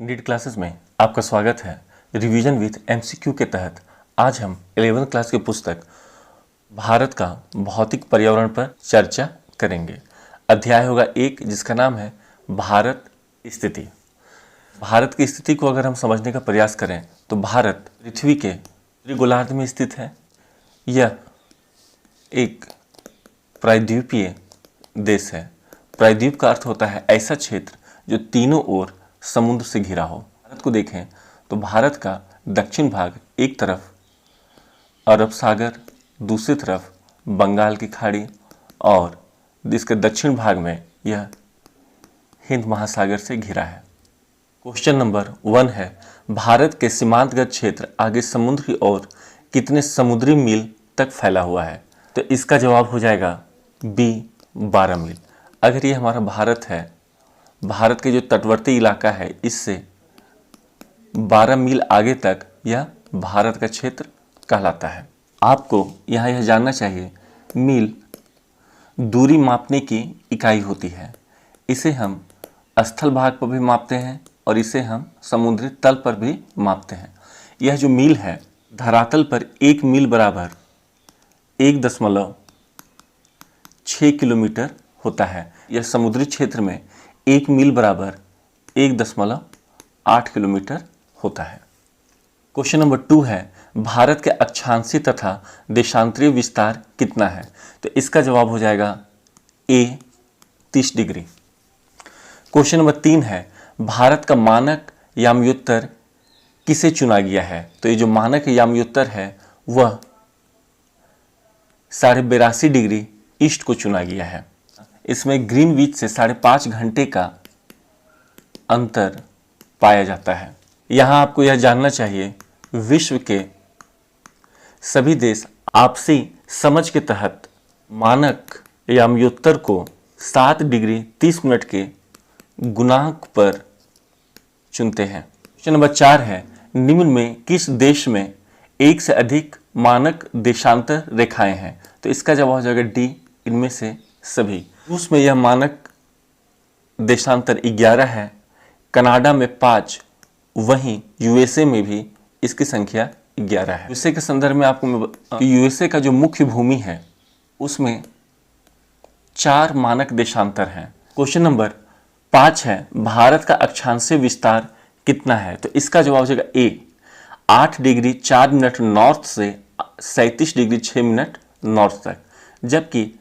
NEET classes में आपका स्वागत है। रिवीजन विथ एमसीक्यू के तहत आज हम 11th क्लास की पुस्तक भारत का भौतिक पर्यावरण पर चर्चा करेंगे। अध्याय होगा 1 जिसका नाम है भारत स्थिति। भारत की स्थिति को अगर हम समझने का प्रयास करें तो भारत पृथ्वी के उत्तरी गोलार्ध में स्थित है। यह एक प्रायद्वीपीय देश है। प्रायद्वीप का अर्थ होता है ऐसा क्षेत्र जो तीनों ओर समुद्र से घिरा हो। भारत को देखें तो भारत का दक्षिण भाग एक तरफ अरब सागर, दूसरी तरफ बंगाल की खाड़ी और इसके दक्षिण भाग में यह हिंद महासागर से घिरा है। क्वेश्चन नंबर 1 है, भारत के सीमांतगत क्षेत्र आगे समुद्र की ओर कितने समुद्री मील तक फैला हुआ है? तो इसका जवाब हो जाएगा बी 12 मील। अगर ये हमारा भारत है, भारत के जो तटवर्ती इलाका है इससे 12 मील आगे तक यह भारत का क्षेत्र कहलाता है। आपको यहाँ यह जानना चाहिए, मील दूरी मापने की इकाई होती है। इसे हम स्थल भाग पर भी मापते हैं और इसे हम समुद्री तल पर भी मापते हैं। यह जो मील है, धरातल पर 1 मील बराबर 1.6 किलोमीटर होता है। यह समुद्री क्षेत्र में 1 मील बराबर 1.8 किलोमीटर होता है। क्वेश्चन नंबर 2 है, भारत के अक्षांशीय तथा देशांतरीय विस्तार कितना है? तो इसका जवाब हो जाएगा ए 30 डिग्री। क्वेश्चन नंबर 3 है, भारत का मानक याम्योत्तर किसे चुना गया है? तो ये जो मानक याम्योत्तर है वह 82.5 डिग्री ईस्ट को चुना गया है। इसमें ग्रीनविच से 5.5 घंटे का अंतर पाया जाता है। यहाँ आपको यह जानना चाहिए, विश्व के सभी देश आपसी समझ के तहत मानक याम्योत्तर को 7 डिग्री 30 मिनट के गुणांक पर चुनते हैं। क्वेश्चन नंबर 4 है, निम्न में किस देश में एक से अधिक मानक देशांतर रेखाएं हैं? तो इसका जवाब हो जाएगा डी, इनमें से सभी। रूस में यह मानक देशांतर 11 है, कनाडा में 5, वहीं यूएसए में भी इसकी संख्या 11 है। यूएसए के संदर्भ में आपको यूएसए का जो मुख्य भूमि है उसमें 4 मानक देशांतर हैं। क्वेश्चन नंबर 5 है, भारत का अक्षांशीय विस्तार कितना है? तो इसका जवाब हो जाएगा ए 8 डिग्री 4 मिनट नॉर्थ से 37 डिग्री 6 मिनट नॉर्थ तक, जबकि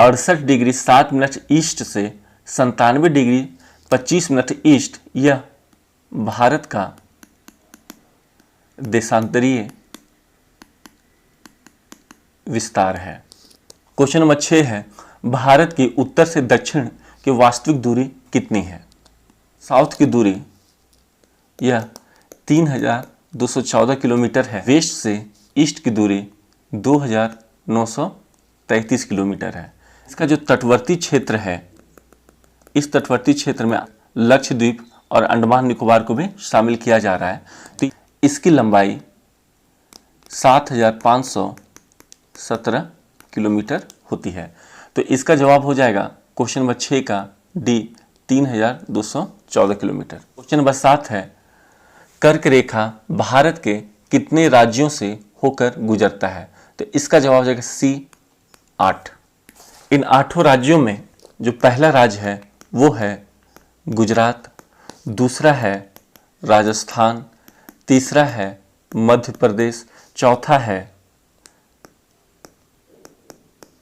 68 डिग्री 7 मिनट ईस्ट से 97 डिग्री 25 मिनट ईस्ट यह भारत का देशांतरीय विस्तार है। क्वेश्चन नंबर 6 है, भारत की उत्तर से दक्षिण की वास्तविक दूरी कितनी है? साउथ की दूरी यह 3214 किलोमीटर है। वेस्ट से ईस्ट की दूरी 2933 किलोमीटर है। इसका जो तटवर्ती क्षेत्र है, इस तटवर्ती क्षेत्र में लक्षद्वीप और अंडमान निकोबार को भी शामिल किया जा रहा है। तो इसकी लंबाई 7517 किलोमीटर होती है। तो इसका जवाब हो जाएगा क्वेश्चन नंबर 6 का डी 3214 किलोमीटर। क्वेश्चन नंबर 7 है, कर्क रेखा भारत के कितने राज्यों से होकर गुजरता है? तो इसका जवाब हो जाएगा सी 8। इन 8 राज्यों में जो पहला राज्य है वो है गुजरात, दूसरा है राजस्थान, तीसरा है मध्य प्रदेश, चौथा है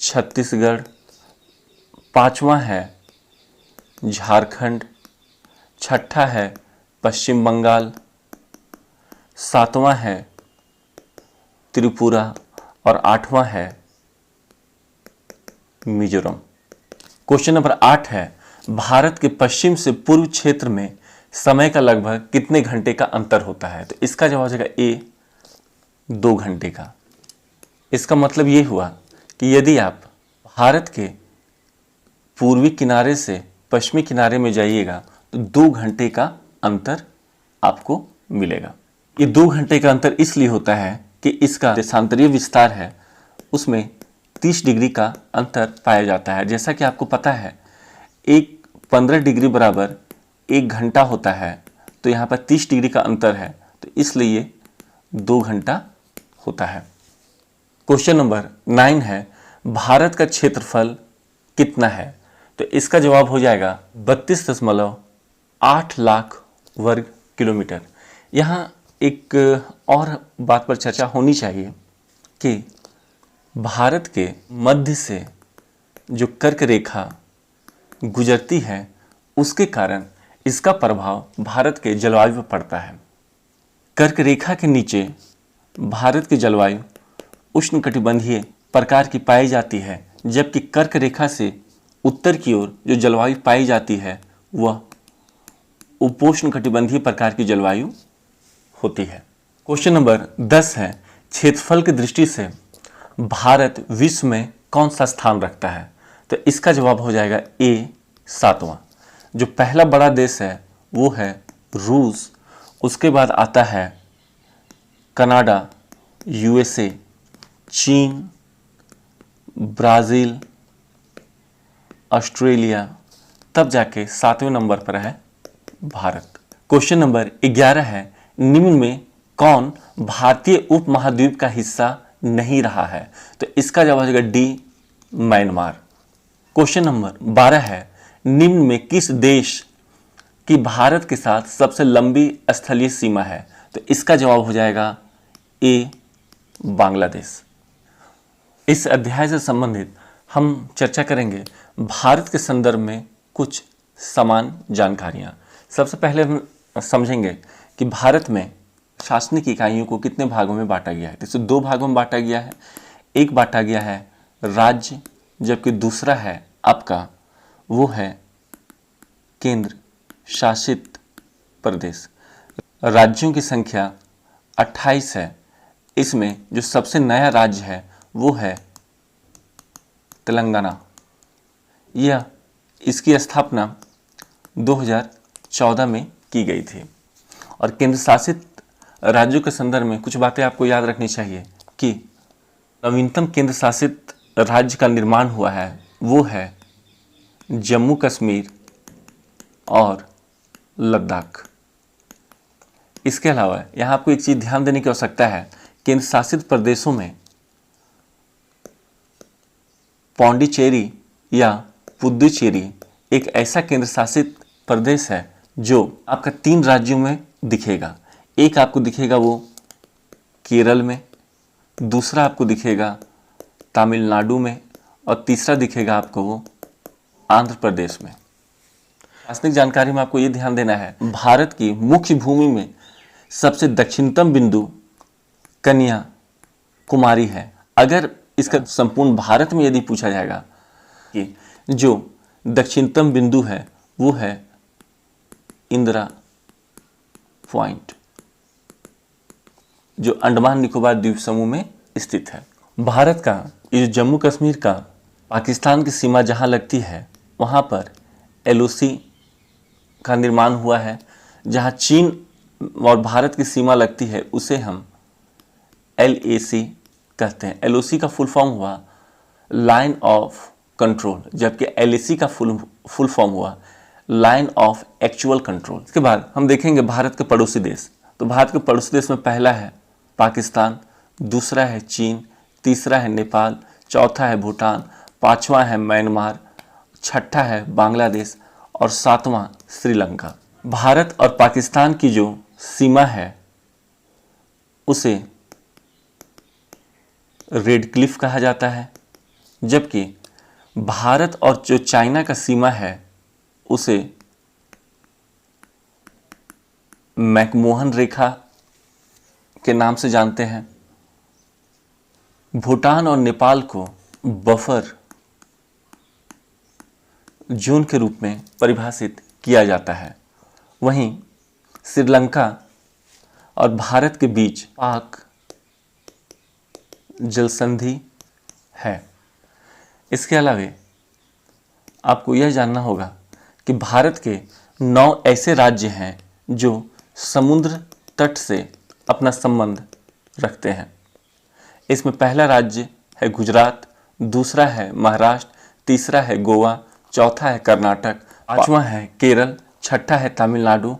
छत्तीसगढ़, पांचवा है झारखंड, छठा है पश्चिम बंगाल, सातवां है त्रिपुरा और 8वां है मिजोरम। क्वेश्चन नंबर 8 है, भारत के पश्चिम से पूर्व क्षेत्र में समय का लगभग कितने घंटे का अंतर होता है? तो इसका जवाब हो जाएगा ए 2 घंटे का। इसका मतलब ये हुआ कि यदि आप भारत के पूर्वी किनारे से पश्चिमी किनारे में जाइएगा तो 2 घंटे का अंतर आपको मिलेगा। ये 2 घंटे का अंतर इसलिए होता है कि इसका देशांतरीय विस्तार है उसमें 30 डिग्री का अंतर पाया जाता है। जैसा कि आपको पता है, 15 डिग्री बराबर 1 घंटा होता है, तो यहाँ पर 30 डिग्री का अंतर है, तो इसलिए ये 2 घंटा होता है। क्वेश्चन नंबर 9 है, भारत का क्षेत्रफल कितना है? तो इसका जवाब हो जाएगा 32.8 लाख वर्ग किलोमीटर। यहाँ एक और बात पर चर्चा होनी चाहिए कि भारत के मध्य से जो कर्क रेखा गुजरती है, उसके कारण इसका प्रभाव भारत के जलवायु पर पड़ता है। कर्क रेखा के नीचे भारत की जलवायु उष्णकटिबंधीय प्रकार की पाई जाती है, जबकि कर्क रेखा से उत्तर की ओर जो जलवायु पाई जाती है वह उपोष्णकटिबंधीय प्रकार की जलवायु होती है। क्वेश्चन नंबर 10 है, क्षेत्रफल की दृष्टि से भारत विश्व में कौन सा स्थान रखता है? तो इसका जवाब हो जाएगा ए 7वां। जो पहला बड़ा देश है वो है रूस, उसके बाद आता है कनाडा, यूएसए, चीन, ब्राज़ील, ऑस्ट्रेलिया, तब जाके 7वें नंबर पर है भारत। क्वेश्चन नंबर 11 है, निम्न में कौन भारतीय उपमहाद्वीप का हिस्सा नहीं रहा है? तो इसका जवाब हो जाएगा डी म्यांमार। क्वेश्चन नंबर 12 है, निम्न में किस देश की भारत के साथ सबसे लंबी स्थलीय सीमा है? तो इसका जवाब हो जाएगा ए बांग्लादेश। इस अध्याय से संबंधित हम चर्चा करेंगे भारत के संदर्भ में कुछ समान जानकारियां। सबसे पहले हम समझेंगे कि भारत में शासनिक इकाइयों को कितने भागों में बांटा गया है। इसे 2 भागों में बांटा गया है। एक बांटा गया है राज्य, जबकि दूसरा है आपका वो है केंद्र शासित प्रदेश। राज्यों की संख्या 28 है। इसमें जो सबसे नया राज्य है वो है तेलंगाना। यह इसकी स्थापना 2014 में की गई थी। और केंद्र शासित राज्यों के संदर्भ में कुछ बातें आपको याद रखनी चाहिए कि नवीनतम केंद्र शासित राज्य का निर्माण हुआ है वो है जम्मू कश्मीर और लद्दाख। इसके अलावा यहाँ आपको एक चीज़ ध्यान देने की आवश्यकता है, केंद्र शासित प्रदेशों में पौंडीचेरी या पुदुचेरी एक ऐसा केंद्र शासित प्रदेश है जो आपका 3 राज्यों में दिखेगा। एक आपको दिखेगा वो केरल में, दूसरा आपको दिखेगा तमिलनाडु में और तीसरा दिखेगा आपको वो आंध्र प्रदेश में। शासनिक जानकारी में आपको ये ध्यान देना है, भारत की मुख्य भूमि में सबसे दक्षिणतम बिंदु कन्याकुमारी है। अगर इसका संपूर्ण भारत में यदि पूछा जाएगा कि जो दक्षिणतम बिंदु है वो है इंदिरा पॉइंट, जो अंडमान निकोबार द्वीप समूह में स्थित है। भारत का ये जम्मू कश्मीर का पाकिस्तान की सीमा जहां लगती है वहां पर LOC का निर्माण हुआ है। जहां चीन और भारत की सीमा लगती है उसे हम LAC कहते हैं। LOC का फुल फॉर्म हुआ लाइन ऑफ कंट्रोल, जबकि LAC का फुल फॉर्म हुआ लाइन ऑफ एक्चुअल कंट्रोल। इसके बाद हम देखेंगे भारत के पड़ोसी देश। तो भारत के पड़ोसी देश में पहला है पाकिस्तान, दूसरा है चीन, तीसरा है नेपाल, चौथा है भूटान, पांचवा है म्यांमार, छठा है बांग्लादेश और 7वां श्रीलंका। भारत और पाकिस्तान की जो सीमा है उसे रेड क्लिफ कहा जाता है, जबकि भारत और जो चाइना का सीमा है उसे मैकमोहन रेखा के नाम से जानते हैं। भूटान और नेपाल को बफर जोन के रूप में परिभाषित किया जाता है। वहीं श्रीलंका और भारत के बीच पाक जल संधि है। इसके अलावा आपको यह जानना होगा कि भारत के 9 ऐसे राज्य हैं जो समुद्र तट से अपना संबंध रखते हैं। इसमें पहला राज्य है गुजरात, दूसरा है महाराष्ट्र, तीसरा है गोवा, चौथा है कर्नाटक, पांचवा है केरल, छठा है तमिलनाडु,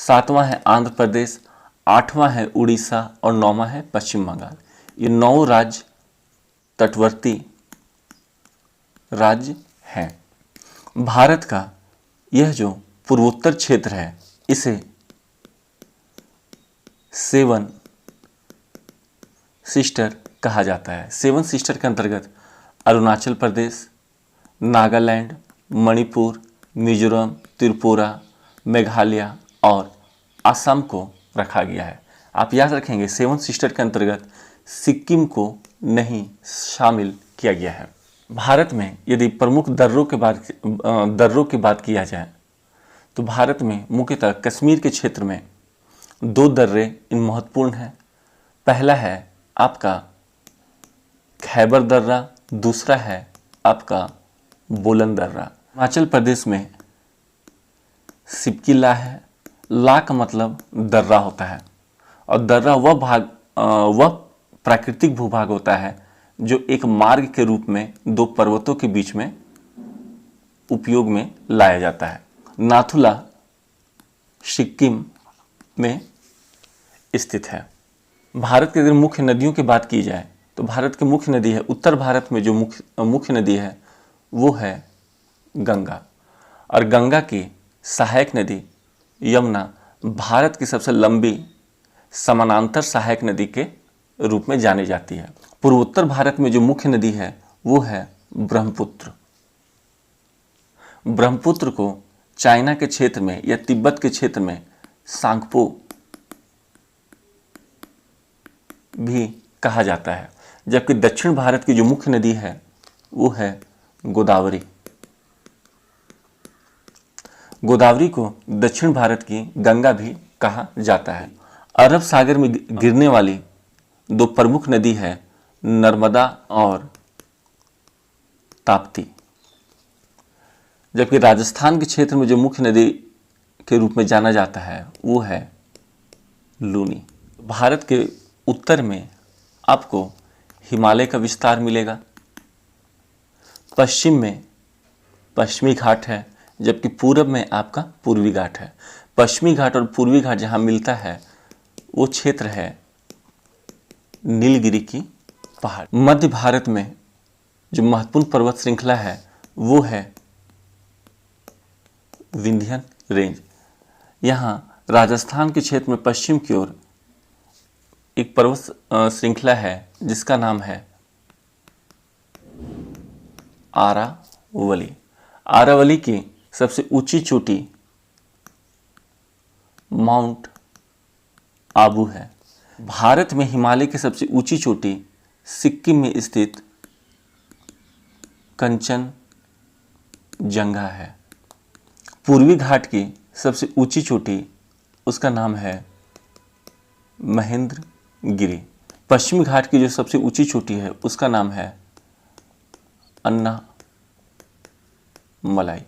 7वां है आंध्र प्रदेश, 8वां है उड़ीसा और 9वां है पश्चिम बंगाल। ये 9 राज्य तटवर्ती राज्य हैं। भारत का यह जो पूर्वोत्तर क्षेत्र है इसे 7 सिस्टर कहा जाता है। 7 सिस्टर के अंतर्गत अरुणाचल प्रदेश, नागालैंड, मणिपुर, मिजोरम, त्रिपुरा, मेघालय और असम को रखा गया है। आप याद रखेंगे 7 सिस्टर के अंतर्गत सिक्किम को नहीं शामिल किया गया है। भारत में यदि प्रमुख दर्रों की बात किया जाए तो भारत में मुख्यतः कश्मीर के क्षेत्र में 2 दर्रे इन महत्वपूर्ण हैं। पहला है आपका खैबर दर्रा, दूसरा है आपका बोलन दर्रा। हिमाचल प्रदेश में सिपकी ला है। ला का मतलब दर्रा होता है और दर्रा वह प्राकृतिक भूभाग होता है जो एक मार्ग के रूप में 2 पर्वतों के बीच में उपयोग में लाया जाता है। नाथुला सिक्किम में स्थित है। भारत की अगर मुख्य नदियों की बात की जाए तो भारत की मुख्य नदी है, उत्तर भारत में जो मुख्य नदी है वो है गंगा, और गंगा की सहायक नदी यमुना भारत की सबसे लंबी समानांतर सहायक नदी के रूप में जानी जाती है। पूर्वोत्तर भारत में जो मुख्य नदी है वो है ब्रह्मपुत्र। ब्रह्मपुत्र को चाइना के क्षेत्र में या तिब्बत के क्षेत्र में सांगपो भी कहा जाता है, जबकि दक्षिण भारत की जो मुख्य नदी है वो है गोदावरी। गोदावरी को दक्षिण भारत की गंगा भी कहा जाता है। अरब सागर में गिरने वाली 2 प्रमुख नदी है नर्मदा और ताप्ती, जबकि राजस्थान के क्षेत्र में जो मुख्य नदी के रूप में जाना जाता है वो है लूनी। भारत के उत्तर में आपको हिमालय का विस्तार मिलेगा, पश्चिम में पश्चिमी घाट है, जबकि पूरब में आपका पूर्वी घाट है। पश्चिमी घाट और पूर्वी घाट जहाँ मिलता है वो क्षेत्र है नीलगिरी की पहाड़। मध्य भारत में जो महत्वपूर्ण पर्वत श्रृंखला है वो है विंध्यन रेंज। यहाँ राजस्थान के क्षेत्र में पश्चिम की ओर एक पर्वत श्रृंखला है जिसका नाम है आरावली। आरावली की सबसे ऊंची चोटी माउंट आबू है। भारत में हिमालय की सबसे ऊंची चोटी सिक्किम में स्थित कंचनजंगा है। पूर्वी घाट की सबसे ऊंची चोटी उसका नाम है महेंद्रगिरी। पश्चिमी घाट की जो सबसे ऊंची चोटी है उसका नाम है अन्ना मलाई।